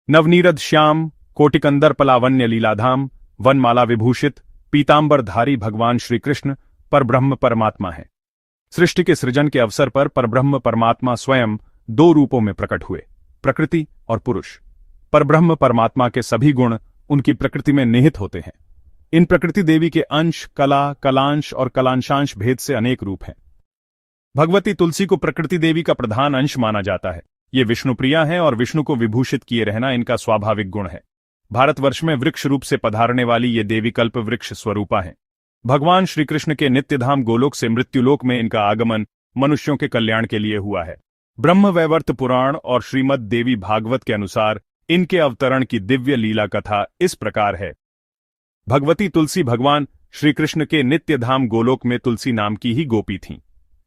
नवनीरद श्याम कोटिकंदर पलावन्य लीलाधाम वनमाला विभूषित पीतांबरधारी भगवान श्री कृष्ण परब्रह्म परमात्मा है। सृष्टि के सृजन के अवसर पर परब्रह्म परमात्मा स्वयं दो रूपों में प्रकट हुए, प्रकृति और पुरुष। परब्रह्म परमात्मा के सभी गुण उनकी प्रकृति में निहित होते हैं। इन प्रकृति देवी के अंश, कला, कलांश और कलांशांश भेद से अनेक रूप हैं। भगवती तुलसी को प्रकृति देवी का प्रधान अंश माना जाता है। ये विष्णुप्रिया हैं और विष्णु को विभूषित किए रहना इनका स्वाभाविक गुण है। भारतवर्ष में वृक्ष रूप से पधारने वाली ये देवी कल्प वृक्ष स्वरूपा हैं। भगवान श्री कृष्ण के नित्यधाम गोलोक से मृत्युलोक में इनका आगमन मनुष्यों के कल्याण के लिए हुआ है। ब्रह्म वैवर्त पुराण और श्रीमद् देवी भागवत के अनुसार इनके अवतरण की दिव्य लीला कथा इस प्रकार है। भगवती तुलसी भगवान श्री कृष्ण के नित्यधाम गोलोक में तुलसी नाम की ही गोपी थीं।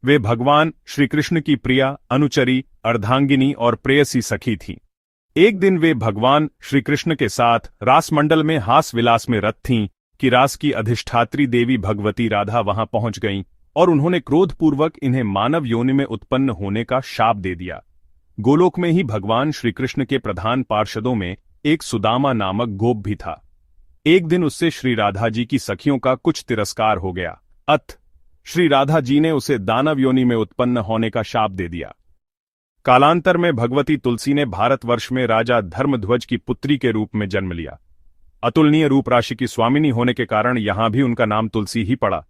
वे भगवान श्री कृष्ण की प्रिया, अनुचरी, अर्धांगिनी और प्रेयसी सखी थीं। एक दिन वे भगवान श्री कृष्ण के साथ रासमंडल में हास विलास में रत थीं कि रास की अधिष्ठात्री देवी भगवती राधा वहां पहुंच गईं और उन्होंने क्रोधपूर्वक इन्हें मानव योनि में उत्पन्न होने का शाप दे दिया। गोलोक में ही भगवान श्री कृष्ण के प्रधान पार्षदों में एक सुदामा नामक गोप भी था। एक दिन उससे श्री राधा जी की सखियों का कुछ तिरस्कार हो गया। अतः श्री राधा जी ने उसे दानव योनि में उत्पन्न होने का शाप दे दिया। कालांतर में भगवती तुलसी ने भारतवर्ष में राजा धर्मध्वज की पुत्री के रूप में जन्म लिया। अतुलनीय रूप राशि की स्वामिनी होने के कारण यहां भी उनका नाम तुलसी ही पड़ा।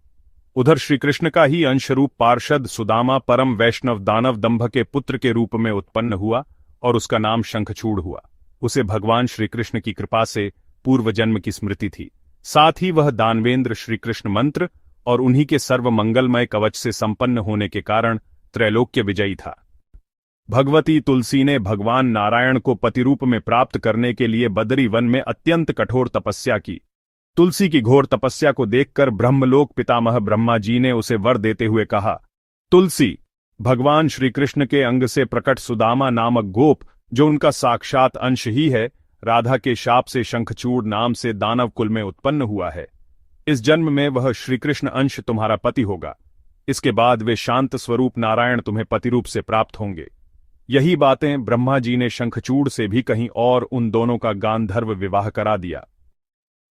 उधर श्रीकृष्ण का ही अंशरूप पार्षद सुदामा परम वैष्णव दानव दंभ के पुत्र के रूप में उत्पन्न हुआ और उसका नाम शंखचूड़ हुआ। उसे भगवान श्रीकृष्ण की कृपा से पूर्व जन्म की स्मृति थी। साथ ही वह दानवेंद्र श्रीकृष्ण मंत्र और उन्हीं के सर्व मंगलमय कवच से संपन्न होने के कारण त्रैलोक्य विजयी था। भगवती तुलसी ने भगवान नारायण को पतिरूप में प्राप्त करने के लिए बदरी वन में अत्यंत कठोर तपस्या की। तुलसी की घोर तपस्या को देखकर ब्रह्मलोक पितामह ब्रह्मा जी ने उसे वर देते हुए कहा, तुलसी, भगवान श्रीकृष्ण के अंग से प्रकट सुदामा नामक गोप, जो उनका साक्षात अंश ही है, राधा के शाप से शंखचूड़ नाम से दानव कुल में उत्पन्न हुआ है। इस जन्म में वह श्रीकृष्ण अंश तुम्हारा पति होगा। इसके बाद वे शांत स्वरूप नारायण तुम्हें पतिरूप से प्राप्त होंगे। यही बातें ब्रह्मा जी ने शंखचूड़ से भी कहीं और उन दोनों का गांधर्व विवाह करा दिया।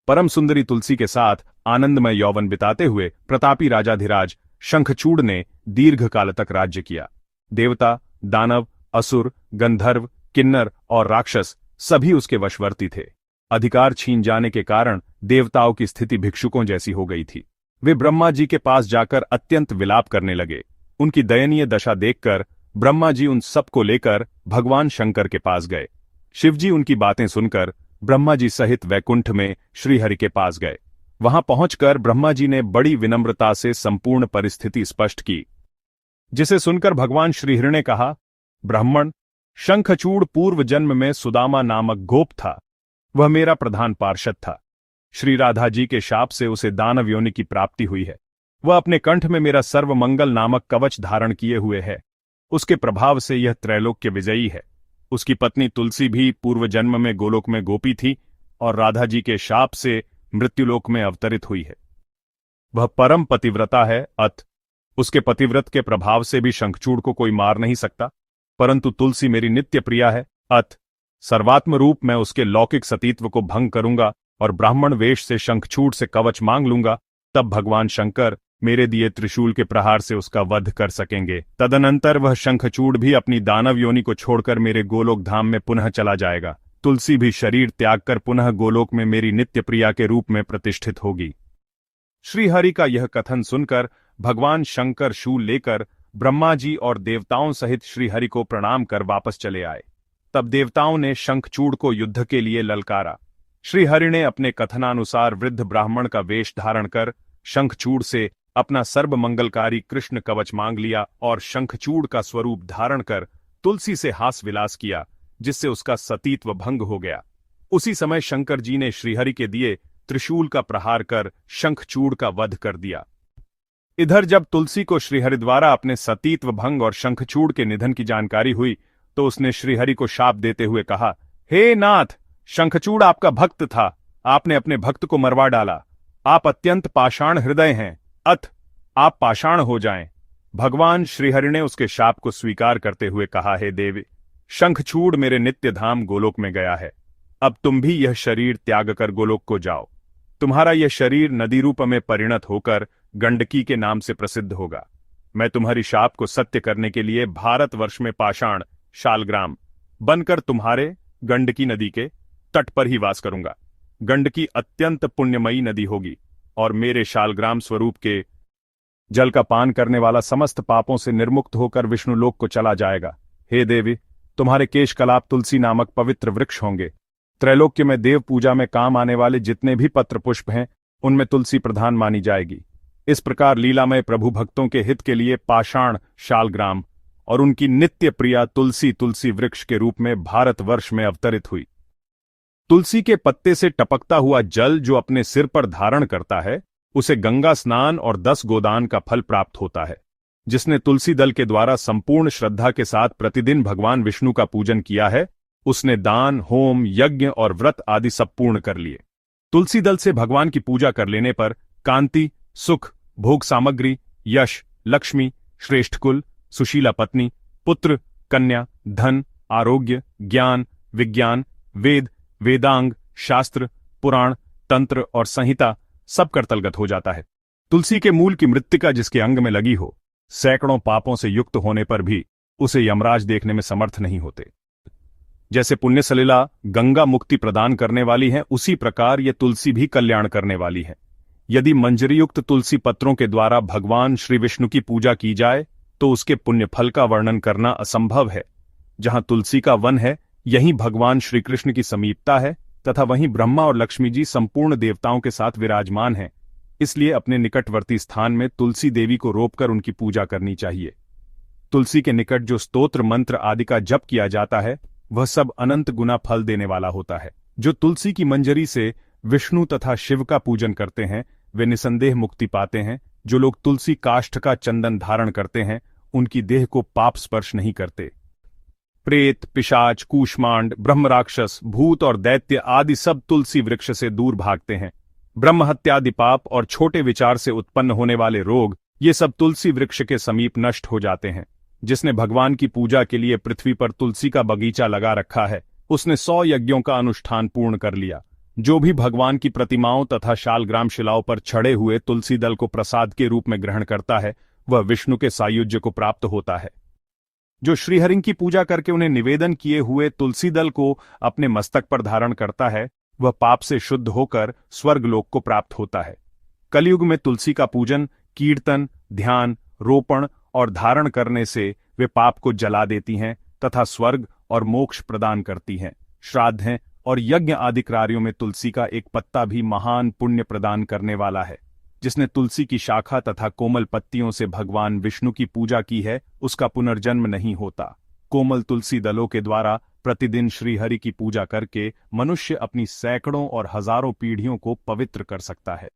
परम सुंदरी तुलसी के साथ आनंदमय यौवन बिताते हुए प्रतापी राजाधिराज शंखचूड़ ने दीर्घ काल तक राज्य किया। देवता, दानव, असुर, गंधर्व, किन्नर और राक्षस सभी उसके वशवर्ती थे। अधिकार छीन जाने के कारण देवताओं की स्थिति भिक्षुकों जैसी हो गई थी। वे ब्रह्मा जी के पास जाकर अत्यंत विलाप करने लगे। उनकी दयनीय दशा देखकर ब्रह्मा जी उन सबको लेकर भगवान शंकर के पास गए। शिवजी उनकी बातें सुनकर ब्रह्मा जी सहित वैकुंठ में श्रीहरि के पास गए। वहां पहुंचकर ब्रह्मा जी ने बड़ी विनम्रता से संपूर्ण परिस्थिति स्पष्ट की, जिसे सुनकर भगवान श्रीहरि ने कहा, ब्राह्मण, शंखचूड़ पूर्व जन्म में सुदामा नामक गोप था। वह मेरा प्रधान पार्षद था। श्री राधा जी के शाप से उसे दानव योनि की प्राप्ति हुई है। वह अपने कंठ में मेरा सर्वमंगल नामक कवच धारण किए हुए है। उसके प्रभाव से यह त्रैलोक्य विजयी है। उसकी पत्नी तुलसी भी पूर्व जन्म में गोलोक में गोपी थी और राधा जी के शाप से मृत्युलोक में अवतरित हुई है। वह परम पतिव्रता है। अतः उसके पतिव्रत के प्रभाव से भी शंखचूड़ को कोई मार नहीं सकता। परंतु तुलसी मेरी नित्य प्रिया है। अतः सर्वात्म रूप मैं उसके लौकिक सतीत्व को भंग करूंगा और ब्राह्मण वेश से शंखचूड़ से कवच मांग लूंगा। तब भगवान शंकर मेरे दिए त्रिशूल के प्रहार से उसका वध कर सकेंगे। तदनंतर वह शंखचूड़ भी अपनी दानव योनि को छोड़कर मेरे गोलोक धाम में पुनः चला जाएगा। तुलसी भी शरीर त्याग कर पुनः गोलोक में मेरी नित्य प्रिया के रूप में प्रतिष्ठित होगी। श्रीहरि का यह कथन सुनकर भगवान शंकर शूल लेकर ब्रह्मा जी और देवताओं सहित श्रीहरि को प्रणाम कर वापस चले आए। तब देवताओं ने शंखचूड़ को युद्ध के लिए ललकारा। श्रीहरि ने अपने कथनानुसार वृद्ध ब्राह्मण का वेश धारण कर शंखचूड़ से अपना सर्वमंगलकारी कृष्ण कवच मांग लिया और शंखचूड़ का स्वरूप धारण कर तुलसी से हास विलास किया, जिससे उसका सतीत्व भंग हो गया। उसी समय शंकर जी ने श्रीहरि के दिए त्रिशूल का प्रहार कर शंखचूड़ का वध कर दिया। इधर जब तुलसी को श्रीहरि द्वारा अपने सतीत्व भंग और शंखचूड़ के निधन की जानकारी हुई तो उसने श्रीहरि को शाप देते हुए कहा, हे नाथ, शंखचूड़ आपका भक्त था। आपने अपने भक्त को मरवा डाला। आप अत्यंत पाषाण हृदय हैं। अतः आप पाषाण हो जाएं। भगवान श्रीहरि ने उसके शाप को स्वीकार करते हुए कहा, हे देवी, शंखचूड़ मेरे नित्य धाम गोलोक में गया है। अब तुम भी यह शरीर त्याग कर गोलोक को जाओ। तुम्हारा यह शरीर नदी रूप में परिणत होकर गंडकी के नाम से प्रसिद्ध होगा। मैं तुम्हारी शाप को सत्य करने के लिए भारतवर्ष में पाषाण शालग्राम बनकर तुम्हारे गंडकी नदी के तट पर ही वास करूंगा। गंडकी अत्यंत पुण्यमयी नदी होगी और मेरे शालग्राम स्वरूप के जल का पान करने वाला समस्त पापों से निर्मुक्त होकर विष्णुलोक को चला जाएगा। हे देवी, तुम्हारे केश कलाप तुलसी नामक पवित्र वृक्ष होंगे। त्रैलोक्य में देव पूजा में काम आने वाले जितने भी पत्र पुष्प हैं उनमें तुलसी प्रधान मानी जाएगी। इस प्रकार लीलामय प्रभु भक्तों के हित के लिए पाषाण शालग्राम और उनकी नित्य प्रिया तुलसी तुलसी वृक्ष के रूप में भारतवर्ष में अवतरित हुई। तुलसी के पत्ते से टपकता हुआ जल जो अपने सिर पर धारण करता है उसे गंगा स्नान और 10 गोदान का फल प्राप्त होता है। जिसने तुलसी दल के द्वारा संपूर्ण श्रद्धा के साथ प्रतिदिन भगवान विष्णु का पूजन किया है उसने दान, होम, यज्ञ और व्रत आदि सब पूर्ण कर लिए। तुलसी दल से भगवान की पूजा कर लेने पर कांति, सुख, भोग सामग्री, यश, लक्ष्मी, श्रेष्ठ कुल, सुशीला पत्नी, पुत्र, कन्या, धन, आरोग्य, ज्ञान, विज्ञान, वेद, वेदांग, शास्त्र, पुराण, तंत्र और संहिता सब करतलगत हो जाता है। तुलसी के मूल की मृत्तिका जिसके अंग में लगी हो, सैकड़ों पापों से युक्त होने पर भी उसे यमराज देखने में समर्थ नहीं होते। जैसे पुण्य सलिला गंगा मुक्ति प्रदान करने वाली है, उसी प्रकार ये तुलसी भी कल्याण करने वाली है। यदि मंजरीयुक्त तुलसी पत्रों के द्वारा भगवान श्री विष्णु की पूजा की जाए तो उसके पुण्य फल का वर्णन करना असंभव है। जहां तुलसी का वन है यहीं भगवान श्री कृष्ण की समीपता है तथा वहीं ब्रह्मा और लक्ष्मी जी संपूर्ण देवताओं के साथ विराजमान हैं। इसलिए अपने निकटवर्ती स्थान में तुलसी देवी को रोपकर उनकी पूजा करनी चाहिए। तुलसी के निकट जो स्तोत्र मंत्र आदि का जप किया जाता है वह सब अनंत गुना फल देने वाला होता है। जो तुलसी की मंजरी से विष्णु तथा शिव का पूजन करते हैं वे निसंदेह मुक्ति पाते हैं। जो लोग तुलसी काष्ठ का चंदन धारण करते हैं उनकी देह को पाप स्पर्श नहीं करते। प्रेत, पिशाच, कूष्मांड, ब्रह्म राक्षस, भूत और दैत्य आदि सब तुलसी वृक्ष से दूर भागते हैं। ब्रह्म हत्यादि पाप और छोटे विचार से उत्पन्न होने वाले रोग ये सब तुलसी वृक्ष के समीप नष्ट हो जाते हैं। जिसने भगवान की पूजा के लिए पृथ्वी पर तुलसी का बगीचा लगा रखा है उसने 100 यज्ञों का अनुष्ठान पूर्ण कर लिया। जो भी भगवान की प्रतिमाओं तथा शालग्राम शिलाओं पर छड़े हुए तुलसी दल को प्रसाद के रूप में ग्रहण करता है वह विष्णु के सायुज्य को प्राप्त होता है। जो श्रीहरि की पूजा करके उन्हें निवेदन किए हुए तुलसी दल को अपने मस्तक पर धारण करता है वह पाप से शुद्ध होकर स्वर्गलोक को प्राप्त होता है। कलयुग में तुलसी का पूजन, कीर्तन, ध्यान, रोपण और धारण करने से वे पाप को जला देती हैं तथा स्वर्ग और मोक्ष प्रदान करती हैं। श्राद्ध और यज्ञ आदि कार्यों में तुलसी का एक पत्ता भी महान पुण्य प्रदान करने वाला है। जिसने तुलसी की शाखा तथा कोमल पत्तियों से भगवान विष्णु की पूजा की है उसका पुनर्जन्म नहीं होता। कोमल तुलसी दलों के द्वारा प्रतिदिन श्रीहरि की पूजा करके मनुष्य अपनी सैकड़ों और हजारों पीढ़ियों को पवित्र कर सकता है।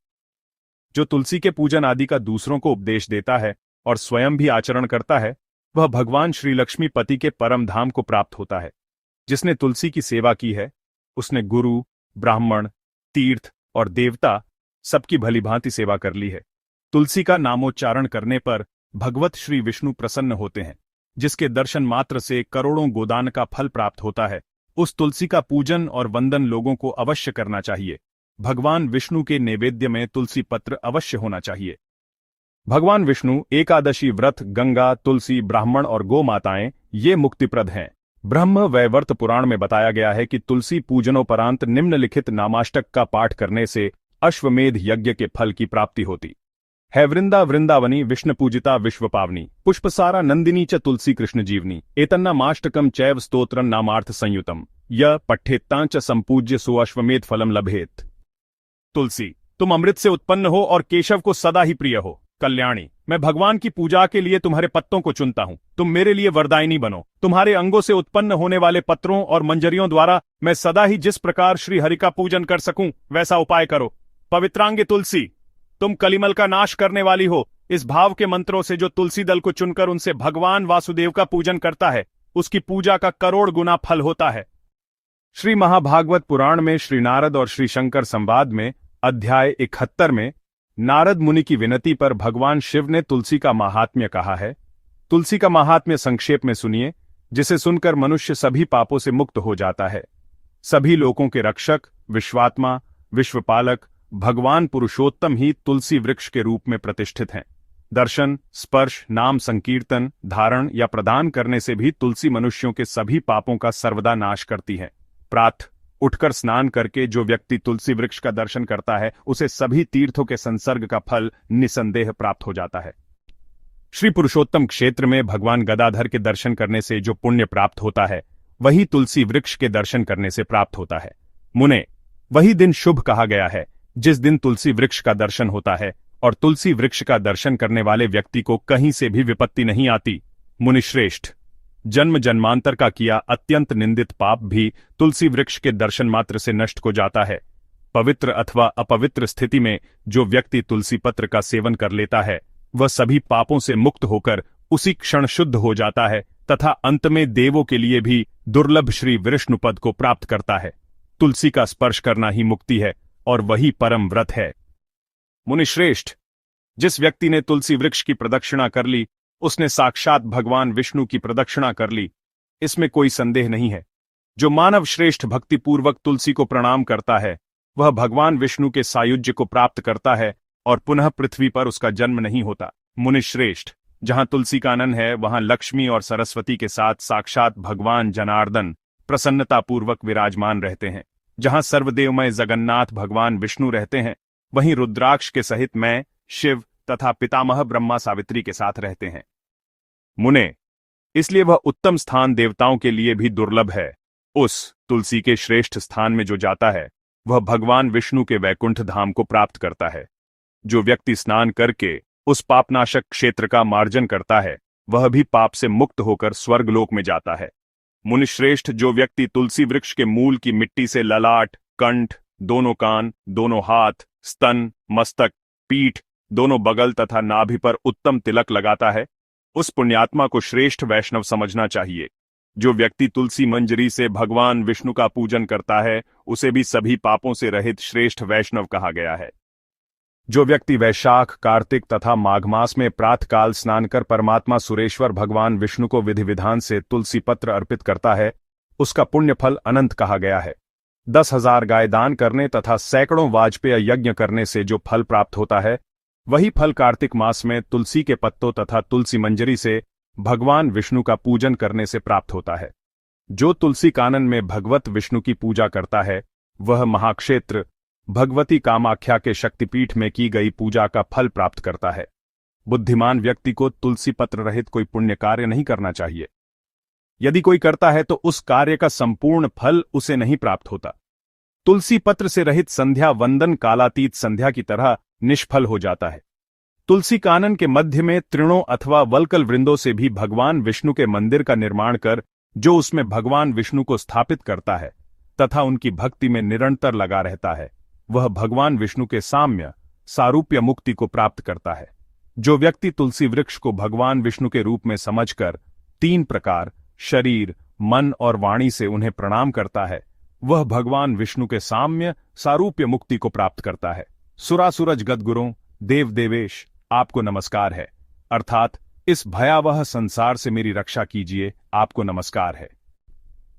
जो तुलसी के पूजन आदि का दूसरों को उपदेश देता है और स्वयं भी आचरण करता है वह भगवान श्री लक्ष्मीपति के परम धाम को प्राप्त होता है। जिसने तुलसी की सेवा की है उसने गुरु, ब्राह्मण, तीर्थ और देवता सबकी भलीभांति सेवा कर ली है। तुलसी का नामोच्चारण करने पर भगवत श्री विष्णु प्रसन्न होते हैं। जिसके दर्शन मात्र से करोड़ों गोदान का फल प्राप्त होता है उस तुलसी का पूजन और वंदन लोगों को अवश्य करना चाहिए। भगवान विष्णु के नैवेद्य में तुलसी पत्र अवश्य होना चाहिए। भगवान विष्णु एकादशी व्रत, गंगा, तुलसी, ब्राह्मण और गौ माताएं ये मुक्तिप्रद हैं। ब्रह्म वैवर्त पुराण में बताया गया है कि तुलसी पूजनोपरांत निम्नलिखित नामाष्टक का पाठ करने से अश्वमेध यज्ञ के फल की प्राप्ति होती है। वृंदा वृंदावनी विष्णु पूजिता विश्व पावनी, पुष्पसारा नंदिनी च तुलसी कृष्ण जीवनी, एतन्नामाष्टकम चैव स्तोत्रं नामार्थ संयुतम, य पठ्ठेत्तां च संपूज्य सो अश्वमेध फलम लभेत। तुलसी, तुम अमृत से उत्पन्न हो और केशव को सदा ही प्रिय हो। कल्याणी, मैं भगवान की पूजा के लिए तुम्हारे पत्तों को चुनता हूं। तुम मेरे लिए वरदायिनी बनो। तुम्हारे अंगों से उत्पन्न होने वाले पत्रों और मंजरियों द्वारा मैं सदा ही जिस प्रकार श्री हरि का पूजन कर सकूं वैसा उपाय करो। पवित्रांगी तुलसी, तुम कलिमल का नाश करने वाली हो। इस भाव के मंत्रों से जो तुलसी दल को चुनकर उनसे भगवान वासुदेव का पूजन करता है उसकी पूजा का करोड़ गुना फल होता है। श्री महाभागवत पुराण में श्री नारद और श्री शंकर संवाद में अध्याय 71 में नारद मुनि की विनती पर भगवान शिव ने तुलसी का महात्म्य कहा है। तुलसी का महात्म्य संक्षेप में सुनिए, जिसे सुनकर मनुष्य सभी पापों से मुक्त हो जाता है। सभी लोगों के रक्षक, विश्वात्मा, विश्वपालक भगवान पुरुषोत्तम ही तुलसी वृक्ष के रूप में प्रतिष्ठित हैं। दर्शन, स्पर्श, नाम संकीर्तन, धारण या प्रदान करने से भी तुलसी मनुष्यों के सभी पापों का सर्वदा नाश करती है। प्रातः उठकर स्नान करके जो व्यक्ति तुलसी वृक्ष का दर्शन करता है उसे सभी तीर्थों के संसर्ग का फल निसंदेह प्राप्त हो जाता है। श्री पुरुषोत्तम क्षेत्र में भगवान गदाधर के दर्शन करने से जो पुण्य प्राप्त होता है वही तुलसी वृक्ष के दर्शन करने से प्राप्त होता है। मुने, वही दिन शुभ कहा गया है जिस दिन तुलसी वृक्ष का दर्शन होता है, और तुलसी वृक्ष का दर्शन करने वाले व्यक्ति को कहीं से भी विपत्ति नहीं आती। मुनिश्रेष्ठ, जन्म जन्मांतर का किया अत्यंत निंदित पाप भी तुलसी वृक्ष के दर्शन मात्र से नष्ट हो जाता है। पवित्र अथवा अपवित्र स्थिति में जो व्यक्ति तुलसी पत्र का सेवन कर लेता है वह सभी पापों से मुक्त होकर उसी क्षण शुद्ध हो जाता है तथा अंत में देवों के लिए भी दुर्लभ श्री विष्णु पद को प्राप्त करता है। तुलसी का स्पर्श करना ही मुक्ति है और वही परम व्रत है। मुनिश्रेष्ठ, जिस व्यक्ति ने तुलसी वृक्ष की प्रदक्षिणा कर ली उसने साक्षात भगवान विष्णु की प्रदक्षिणा कर ली, इसमें कोई संदेह नहीं है। जो मानव श्रेष्ठ भक्तिपूर्वक तुलसी को प्रणाम करता है वह भगवान विष्णु के सायुज्य को प्राप्त करता है और पुनः पृथ्वी पर उसका जन्म नहीं होता। मुनिश्रेष्ठ, जहां तुलसी कानन है वहां लक्ष्मी और सरस्वती के साथ साक्षात भगवान जनार्दन प्रसन्नतापूर्वक विराजमान रहते हैं। जहां सर्वदेवमय जगन्नाथ भगवान विष्णु रहते हैं वहीं रुद्राक्ष के सहित मैं, शिव तथा पितामह ब्रह्मा सावित्री के साथ रहते हैं। मुने, इसलिए वह उत्तम स्थान देवताओं के लिए भी दुर्लभ है। उस तुलसी के श्रेष्ठ स्थान में जो जाता है वह भगवान विष्णु के वैकुंठ धाम को प्राप्त करता है। जो व्यक्ति स्नान करके उस पापनाशक क्षेत्र का मार्जन करता है वह भी पाप से मुक्त होकर स्वर्गलोक में जाता है। मुनिश्रेष्ठ, जो व्यक्ति तुलसी वृक्ष के मूल की मिट्टी से ललाट, कंठ, दोनों कान, दोनों हाथ, स्तन, मस्तक, पीठ, दोनों बगल तथा नाभि पर उत्तम तिलक लगाता है उस पुण्यात्मा को श्रेष्ठ वैष्णव समझना चाहिए। जो व्यक्ति तुलसी मंजरी से भगवान विष्णु का पूजन करता है उसे भी सभी पापों से रहित श्रेष्ठ वैष्णव कहा गया है। जो व्यक्ति वैशाख, कार्तिक तथा माघ मास में प्रातःकाल स्नान कर परमात्मा सुरेश्वर भगवान विष्णु को विधि विधान से तुलसी पत्र अर्पित करता है उसका पुण्य फल अनंत कहा गया है। 10,000 गाय दान करने तथा सैकड़ों वाजपेय यज्ञ करने से जो फल प्राप्त होता है वही फल कार्तिक मास में तुलसी के पत्तों तथा तुलसी मंजरी से भगवान विष्णु का पूजन करने से प्राप्त होता है। जो तुलसी कानन में भगवत विष्णु की पूजा करता है वह महाक्षेत्र भगवती कामाख्या के शक्तिपीठ में की गई पूजा का फल प्राप्त करता है। बुद्धिमान व्यक्ति को तुलसी पत्र रहित कोई पुण्य कार्य नहीं करना चाहिए। यदि कोई करता है तो उस कार्य का संपूर्ण फल उसे नहीं प्राप्त होता। तुलसी पत्र से रहित संध्या वंदन कालातीत संध्या की तरह निष्फल हो जाता है। तुलसी कानन के मध्य में तृणों अथवा वल्कल वृंदों से भी भगवान विष्णु के मंदिर का निर्माण कर जो उसमें भगवान विष्णु को स्थापित करता है तथा उनकी भक्ति में निरंतर लगा रहता है वह भगवान विष्णु के साम्य सारूप्य मुक्ति को प्राप्त करता है। जो व्यक्ति तुलसी वृक्ष को भगवान विष्णु के रूप में समझकर 3 प्रकार शरीर, मन और वाणी से उन्हें प्रणाम करता है वह भगवान विष्णु के साम्य सारूप्य मुक्ति को प्राप्त करता है। सुरासुरज गदगुरों, देव देवेश, आपको नमस्कार है, अर्थात इस भयावह संसार से मेरी रक्षा कीजिए, आपको नमस्कार है।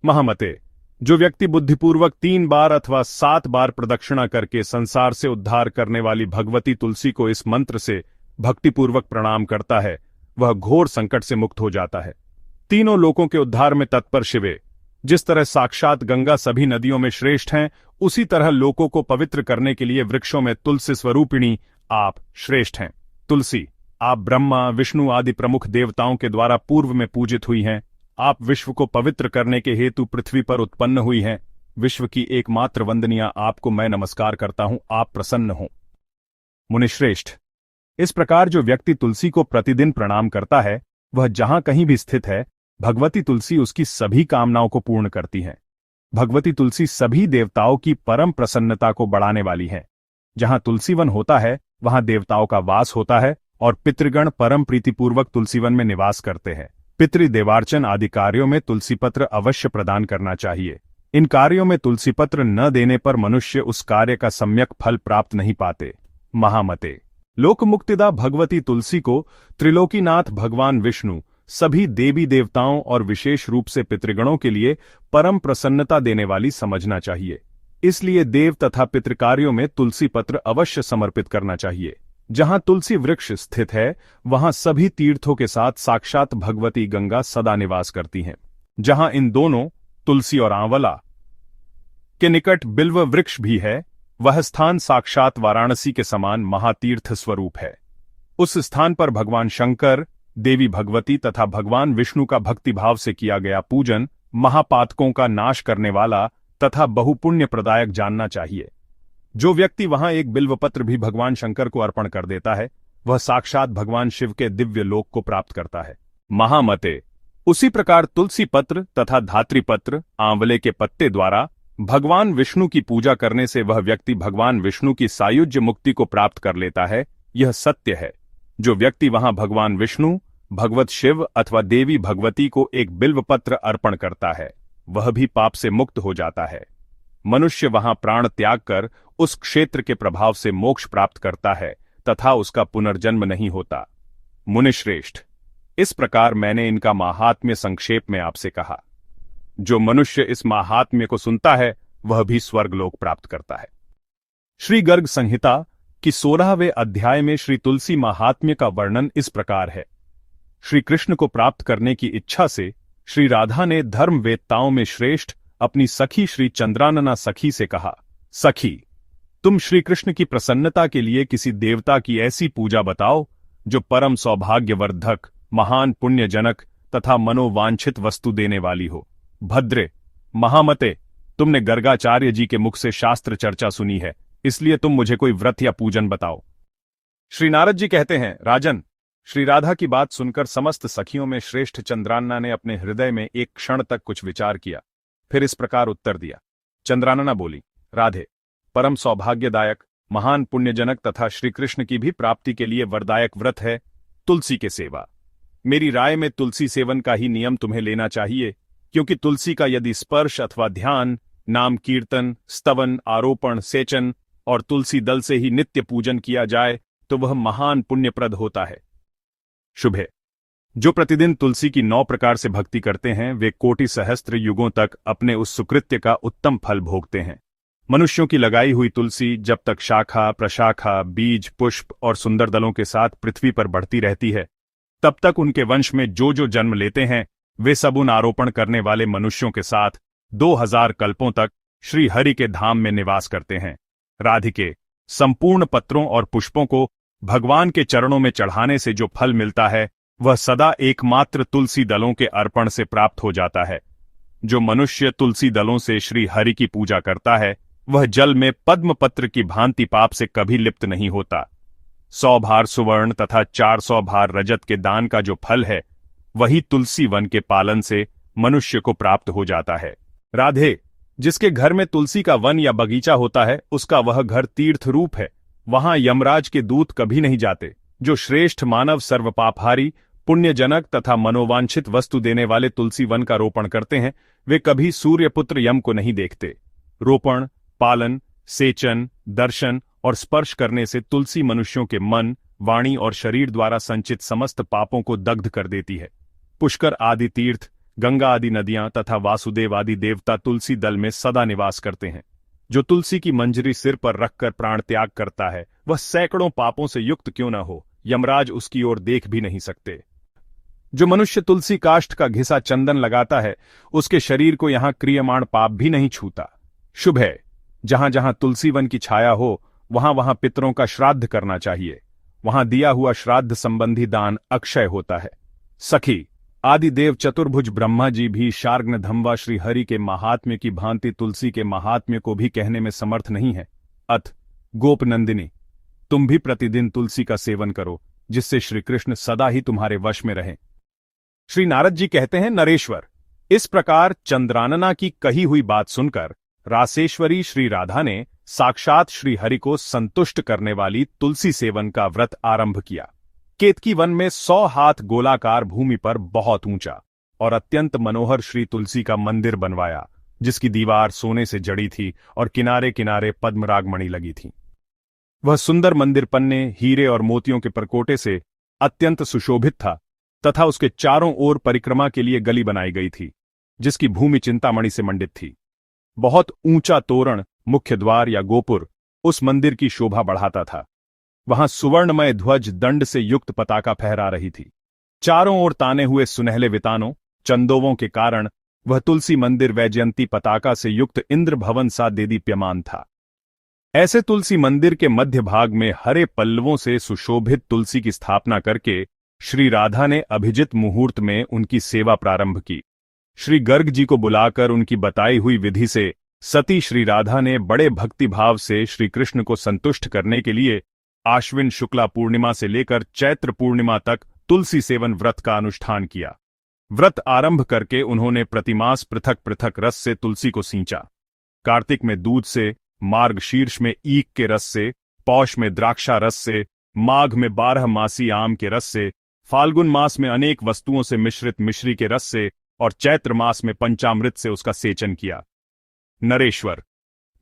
महामते, जो व्यक्ति बुद्धिपूर्वक 3 बार अथवा 7 बार प्रदक्षिणा करके संसार से उद्धार करने वाली भगवती तुलसी को इस मंत्र से भक्तिपूर्वक प्रणाम करता है वह घोर संकट से मुक्त हो जाता है। तीनों लोकों के उद्धार में तत्पर शिवे, जिस तरह साक्षात गंगा सभी नदियों में श्रेष्ठ हैं उसी तरह लोकों को पवित्र करने के लिए वृक्षों में तुलसी स्वरूपिणी आप श्रेष्ठ हैं। तुलसी, आप ब्रह्मा, विष्णु आदि प्रमुख देवताओं के द्वारा पूर्व में पूजित हुई हैं। आप विश्व को पवित्र करने के हेतु पृथ्वी पर उत्पन्न हुई हैं। विश्व की एकमात्र वंदनीय आपको मैं नमस्कार करता हूं, आप प्रसन्न हो। मुनिश्रेष्ठ, इस प्रकार जो व्यक्ति तुलसी को प्रतिदिन प्रणाम करता है वह जहां कहीं भी स्थित है भगवती तुलसी उसकी सभी कामनाओं को पूर्ण करती है। भगवती तुलसी सभी देवताओं की परम प्रसन्नता को बढ़ाने वाली है। जहां तुलसीवन होता है वहां देवताओं का वास होता है और पितृगण परम प्रीतिपूर्वक तुलसीवन में निवास करते हैं। पितृदेवार्चन आदि कार्यों में तुलसी पत्र अवश्य प्रदान करना चाहिए। इन कार्यों में तुलसी पत्र न देने पर मनुष्य उस कार्य का सम्यक फल प्राप्त नहीं पाते। महामते, लोक मुक्तिदा भगवती तुलसी को त्रिलोकीनाथ भगवान विष्णु सभी देवी देवताओं और विशेष रूप से पितृगणों के लिए परम प्रसन्नता देने वाली समझना चाहिए। इसलिए देव तथा पितृकार्यों में तुलसी पत्र अवश्य समर्पित करना चाहिए। जहां तुलसी वृक्ष स्थित है वहां सभी तीर्थों के साथ साक्षात भगवती गंगा सदा निवास करती हैं। जहां इन दोनों तुलसी और आंवला के निकट बिल्व वृक्ष भी है, वह स्थान साक्षात वाराणसी के समान महातीर्थ स्वरूप है। उस स्थान पर भगवान शंकर, देवी भगवती तथा भगवान विष्णु का भक्तिभाव से किया गया पूजन महापातकों का नाश करने वाला तथा बहुपुण्य प्रदायक जानना चाहिए। जो व्यक्ति वहां एक बिल्वपत्र भी भगवान शंकर को अर्पण कर देता है वह साक्षात भगवान शिव के दिव्य लोक को प्राप्त करता है। महामते, उसी प्रकार तुलसी पत्र तथा धात्री पत्र आंवले के पत्ते द्वारा भगवान विष्णु की पूजा करने से वह व्यक्ति भगवान विष्णु की सायुज्य मुक्ति को प्राप्त कर लेता है। यह सत्य है। जो व्यक्ति वहां भगवान विष्णु, भगवत शिव अथवा देवी भगवती को एक बिल्वपत्र अर्पण करता है वह भी पाप से मुक्त हो जाता है। मनुष्य वहां प्राण त्याग कर उस क्षेत्र के प्रभाव से मोक्ष प्राप्त करता है तथा उसका पुनर्जन्म नहीं होता। मुनिश्रेष्ठ, इस प्रकार मैंने इनका माहात्म्य संक्षेप में आपसे कहा। जो मनुष्य इस माहात्म्य को सुनता है वह भी स्वर्गलोक प्राप्त करता है। श्री गर्ग संहिता की 16वें अध्याय में श्री तुलसी माहात्म्य का वर्णन इस प्रकार है। श्री कृष्ण को प्राप्त करने की इच्छा से श्री राधा ने धर्मवेत्ताओं में श्रेष्ठ अपनी सखी श्री चंद्रानना सखी से कहा, सखी, तुम श्री कृष्ण की प्रसन्नता के लिए किसी देवता की ऐसी पूजा बताओ जो परम सौभाग्यवर्धक, महान पुण्यजनक तथा मनोवांछित वस्तु देने वाली हो। भद्रे, महामते, तुमने गर्गाचार्य जी के मुख से शास्त्र चर्चा सुनी है, इसलिए तुम मुझे कोई व्रत या पूजन बताओ। श्री नारद जी कहते हैं, राजन, श्री राधा की बात सुनकर समस्त सखियों में श्रेष्ठ चंद्रानना ने अपने हृदय में एक क्षण तक कुछ विचार किया, फिर इस प्रकार उत्तर दिया। चंद्रानना बोली, राधे, परम सौभाग्यदायक, महान पुण्यजनक तथा श्री कृष्ण की भी प्राप्ति के लिए वरदायक व्रत है तुलसी के सेवा। मेरी राय में तुलसी सेवन का ही नियम तुम्हें लेना चाहिए, क्योंकि तुलसी का यदि स्पर्श अथवा ध्यान, नाम कीर्तन, स्तवन, आरोपण, सेचन और तुलसी दल से ही नित्य पूजन किया जाए तो वह महान पुण्यप्रद होता है। शुभे, जो प्रतिदिन तुलसी की 9 प्रकार से भक्ति करते हैं वे कोटि सहस्त्र युगों तक अपने उस सुकृत्य का उत्तम फल भोगते हैं। मनुष्यों की लगाई हुई तुलसी जब तक शाखा, प्रशाखा, बीज, पुष्प और सुंदर दलों के साथ पृथ्वी पर बढ़ती रहती है तब तक उनके वंश में जो जो जन्म लेते हैं वे सब उन आरोपण करने वाले मनुष्यों के साथ 2000 कल्पों तक श्री हरि के धाम में निवास करते हैं। राधिके, संपूर्ण पत्रों और पुष्पों को भगवान के चरणों में चढ़ाने से जो फल मिलता है वह सदा एकमात्र तुलसी दलों के अर्पण से प्राप्त हो जाता है। जो मनुष्य तुलसी दलों से श्री हरि की पूजा करता है वह जल में पद्म पत्र की भांति पाप से कभी लिप्त नहीं होता। 100 भार सुवर्ण तथा 400 भार रजत के दान का जो फल है वही तुलसी वन के पालन से मनुष्य को प्राप्त हो जाता है। राधे, जिसके घर में तुलसी का वन या बगीचा होता है उसका वह घर तीर्थ रूप है, वहां यमराज के दूत कभी नहीं जाते। जो श्रेष्ठ मानव सर्वपापहारी, पुण्यजनक तथा मनोवांछित वस्तु देने वाले तुलसी वन का रोपण करते हैं वे कभी सूर्यपुत्र यम को नहीं देखते। रोपण, पालन, सेचन, दर्शन और स्पर्श करने से तुलसी मनुष्यों के मन, वाणी और शरीर द्वारा संचित समस्त पापों को दग्ध कर देती है। पुष्कर आदि तीर्थ, गंगा आदि नदियां तथा वासुदेव आदि देवता तुलसी दल में सदा निवास करते हैं। जो तुलसी की मंजरी सिर पर रखकर प्राण त्याग करता है वह सैकड़ों पापों से युक्त क्यों न हो, यमराज उसकी ओर देख भी नहीं सकते। जो मनुष्य तुलसी काष्ठ का घिसा चंदन लगाता है उसके शरीर को यहां क्रियमाण पाप भी नहीं छूता। शुभ है, जहां जहां तुलसी वन की छाया हो वहां वहां पितरों का श्राद्ध करना चाहिए। वहां दिया हुआ श्राद्ध संबंधी दान अक्षय होता है। सखी, आदिदेव चतुर्भुज ब्रह्मा जी भी शार्ग्न धम्वा श्री हरि के महात्म्य की भांति तुलसी के महात्म्य को भी कहने में समर्थ नहीं है। अथ गोप नंदिनी, तुम भी प्रतिदिन तुलसी का सेवन करो जिससे श्री कृष्ण सदा ही तुम्हारे वश में रहें। श्री नारद जी कहते हैं, नरेश्वर, इस प्रकार चंद्रानना की कही हुई बात सुनकर रासेश्वरी श्री राधा ने साक्षात श्री हरि को संतुष्ट करने वाली तुलसी सेवन का व्रत आरंभ किया। केतकी वन में 100 हाथ गोलाकार भूमि पर बहुत ऊंचा और अत्यंत मनोहर श्री तुलसी का मंदिर बनवाया, जिसकी दीवार सोने से जड़ी थी और किनारे किनारे पद्मरागमणि लगी थी। वह सुंदर मंदिर पन्ने, हीरे और मोतियों के परकोटे से अत्यंत सुशोभित था तथा उसके चारों ओर परिक्रमा के लिए गली बनाई गई थी, जिसकी भूमि चिंतामणि से मंडित थी। बहुत ऊंचा तोरण, मुख्य द्वार या गोपुर उस मंदिर की शोभा बढ़ाता था। वहां सुवर्णमय ध्वज दंड से युक्त पताका फहरा रही थी। चारों ओर ताने हुए सुनहले वितानों, चंदोवों के कारण वह तुलसी मंदिर वैजयंती पताका से युक्त इंद्र भवन सा देदीप्यमान था। ऐसे तुलसी मंदिर के मध्य भाग में हरे पल्लवों से सुशोभित तुलसी की स्थापना करके श्री राधा ने अभिजित मुहूर्त में उनकी सेवा प्रारंभ की। श्री गर्ग जी को बुलाकर उनकी बताई हुई विधि से सती श्री राधा ने बड़े भक्तिभाव से श्री कृष्ण को संतुष्ट करने के लिए आश्विन शुक्ला पूर्णिमा से लेकर चैत्र पूर्णिमा तक तुलसी सेवन व्रत का अनुष्ठान किया। व्रत आरंभ करके उन्होंने प्रतिमास पृथक पृथक रस से तुलसी को सींचा। कार्तिक में दूध से, मार्गशीर्ष में ईख के रस से, पौष में द्राक्षा रस से, माघ में 12 मासी आम के रस से, फाल्गुन मास में अनेक वस्तुओं से मिश्रित मिश्री के रस से और चैत्र मास में पंचामृत से उसका सेचन किया। नरेश्वर।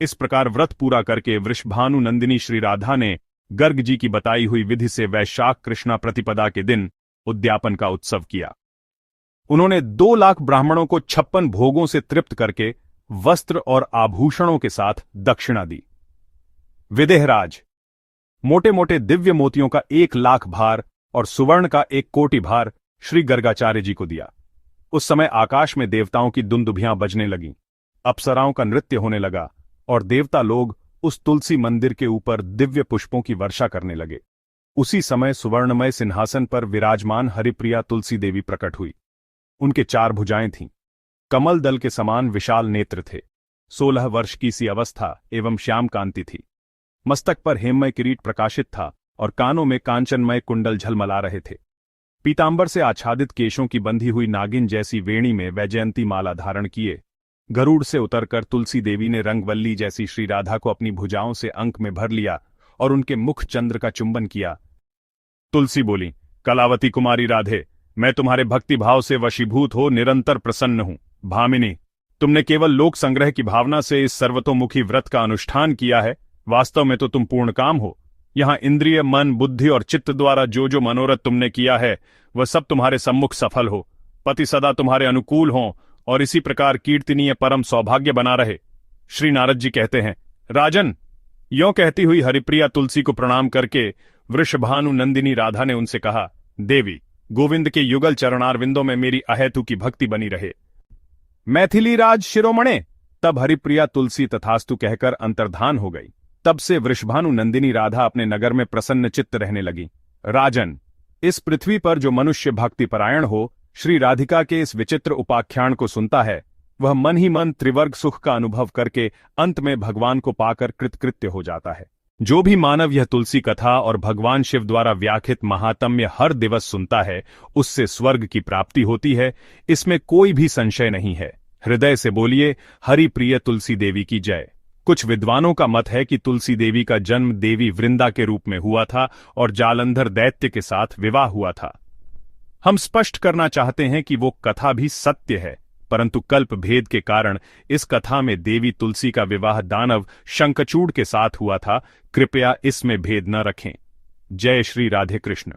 इस प्रकार व्रत पूरा करके वृषभानु नंदिनी श्री राधा ने गर्ग जी की बताई हुई विधि से वैशाख कृष्णा प्रतिपदा के दिन उद्यापन का उत्सव किया। उन्होंने 2 लाख ब्राह्मणों को 56 भोगों से तृप्त करके वस्त्र और आभूषणों के साथ दक्षिणा दी। विदेहराज। मोटे मोटे दिव्य मोतियों का 1 लाख भार और सुवर्ण का 1 कोटि भार श्री गर्गाचार्य जी को दिया। उस समय आकाश में देवताओं की दुंदुभियां बजने लगीं, अप्सराओं का नृत्य होने लगा और देवता लोग उस तुलसी मंदिर के ऊपर दिव्य पुष्पों की वर्षा करने लगे। उसी समय सुवर्णमय सिंहासन पर विराजमान हरिप्रिया तुलसी देवी प्रकट हुई। उनके 4 भुजाएं थीं, कमल दल के समान विशाल नेत्र थे, 16 वर्ष की सी अवस्था एवं श्याम कांति थी। मस्तक पर हेममय किरीट प्रकाशित था और कानों में कांचनमय कुंडल झलमला रहे थे। पीतांबर से आच्छादित केशों की बंधी हुई नागिन जैसी वेणी में वैजयंती माला धारण किए गरुड़ से उतरकर तुलसी देवी ने रंगवल्ली जैसी श्री राधा को अपनी भुजाओं से अंक में भर लिया और उनके मुख चंद्र का चुंबन किया। तुलसी बोली, कलावती कुमारी राधे, मैं तुम्हारे भक्ति भाव से वशीभूत हो निरंतर प्रसन्न हूं। भामिनी, तुमने केवल लोक संग्रह की भावना से इस सर्वतोमुखी व्रत का अनुष्ठान किया है, वास्तव में तो तुम पूर्ण काम हो। यहां इंद्रिय, मन, बुद्धि और चित्त द्वारा जो जो मनोरथ तुमने किया है वह सब तुम्हारे सम्मुख सफल हो। पति सदा तुम्हारे अनुकूल हों और इसी प्रकार कीर्तनीय परम सौभाग्य बना रहे। श्री नारद जी कहते हैं, राजन। यों कहती हुई हरिप्रिया तुलसी को प्रणाम करके वृषभानु नंदिनी राधा ने उनसे कहा, देवी, गोविंद के युगल चरणारविंदों में मेरी अहेतु की भक्ति बनी रहे। मैथिली राज शिरोमणे। तब हरिप्रिया तुलसी तथास्तु कहकर अंतर्धान हो गई। तब से वृषभानु नंदिनी राधा अपने नगर में प्रसन्न चित्त रहने लगी। राजन, इस पृथ्वी पर जो मनुष्य भक्तिपरायण हो, श्री राधिका के इस विचित्र उपाख्यान को सुनता है, वह मन ही मन त्रिवर्ग सुख का अनुभव करके अंत में भगवान को पाकर कृतकृत्य हो जाता है। जो भी मानव यह तुलसी कथा और भगवान शिव द्वारा व्याख्यात महात्म्य हर दिवस सुनता है, उससे स्वर्ग की प्राप्ति होती है, इसमें कोई भी संशय नहीं है। हृदय से बोलिए, हरि प्रिय तुलसी देवी की जय। कुछ विद्वानों का मत है कि तुलसी देवी का जन्म देवी वृंदा के रूप में हुआ था और जालंधर दैत्य के साथ विवाह हुआ था। हम स्पष्ट करना चाहते हैं कि वो कथा भी सत्य है, परंतु कल्प भेद के कारण इस कथा में देवी तुलसी का विवाह दानव शंखचूड़ के साथ हुआ था। कृपया इसमें भेद न रखें। जय श्री राधे कृष्ण।